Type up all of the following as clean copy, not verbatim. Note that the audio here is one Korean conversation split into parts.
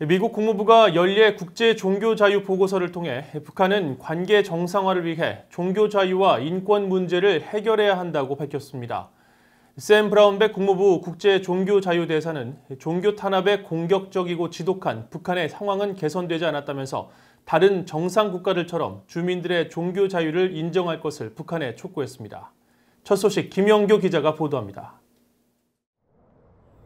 미국 국무부가 연례 국제 종교 자유 보고서를 통해 북한은 관계 정상화를 위해 종교 자유와 인권 문제를 해결해야 한다고 밝혔습니다. 샘 브라운백 국무부 국제 종교 자유 대사는 종교 탄압에 공격적이고 지독한 북한의 상황은 개선되지 않았다면서 다른 정상 국가들처럼 주민들의 종교 자유를 인정할 것을 북한에 촉구했습니다. 첫 소식 김영교 기자가 보도합니다.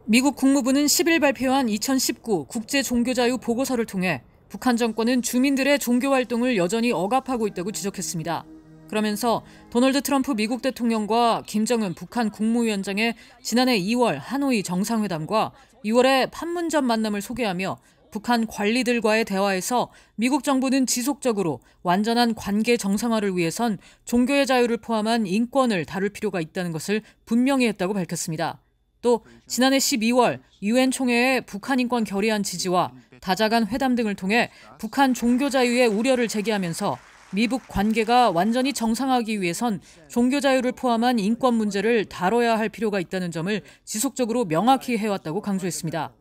미국 국무부는 10일 발표한 2019 국제종교자유 보고서를 통해 북한 정권은 주민들의 종교 활동을 여전히 억압하고 있다고 지적했습니다. 그러면서 도널드 트럼프 미국 대통령과 김정은 북한 국무위원장의 지난해 2월 하노이 정상회담과 6월의 판문점 만남을 소개하며 북한 관리들과의 대화에서 미국 정부는 지속적으로 완전한 관계 정상화를 위해선 종교의 자유를 포함한 인권을 다룰 필요가 있다는 것을 분명히 했다고 밝혔습니다. 또 지난해 12월 유엔 총회에 북한 인권 결의안 지지와 다자간 회담 등을 통해 북한 종교 자유의 우려를 제기하면서 미북 관계가 완전히 정상화하기 위해선 종교 자유를 포함한 인권 문제를 다뤄야 할 필요가 있다는 점을 지속적으로 명확히 해왔다고 강조했습니다.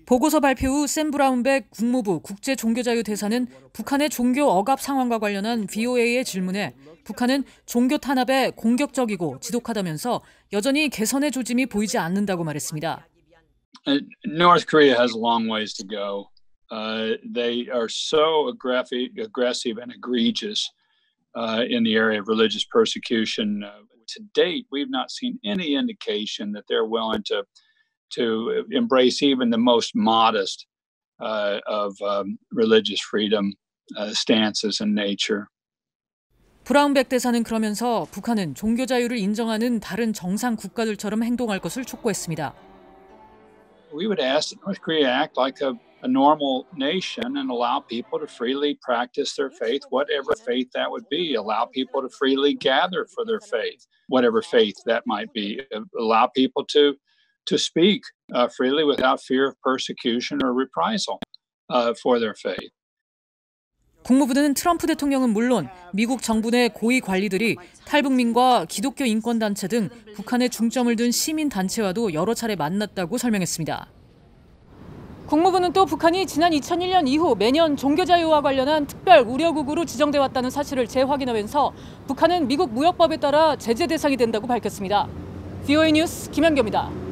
보고서 발표 후 샘 브라운백 국무부 국제종교자유 대사는 북한의 종교 억압 상황과 관련한 VOA의 질문에 북한은 종교 탄압에 공격적이고 지독하다면서 여전히 개선의 조짐이 보이지 않는다고 말했습니다. North Korea has a long ways to go. They are so aggressive and egregious in the area of religious persecution. To date, we've not seen any indication that they're willing to embrace even the most modest of religious freedom stances in nature. 브라운백 대사는 그러면서 북한은 종교 자유를 인정하는 다른 정상 국가들처럼 행동할 것을 촉구했습니다. We would ask that North Korea act like a normal nation and allow people to freely practice their faith, whatever faith that would be. Allow people to freely gather for their faith, whatever faith that might be. Allow people to speak freely without fear of persecution or reprisal for their faith. 국무부는 트럼프 대통령은 물론 미국 정부 내 고위 관리들이 탈북민과 기독교 인권단체 등 북한에 중점을 둔 시민단체와도 여러 차례 만났다고 설명했습니다. 국무부는 또 북한이 지난 2001년 이후 매년 종교자유와 관련한 특별 우려국으로 지정돼 왔다는 사실을 재확인하면서 북한은 미국 무역법에 따라 제재 대상이 된다고 밝혔습니다. VOA 뉴스 김현교입니다.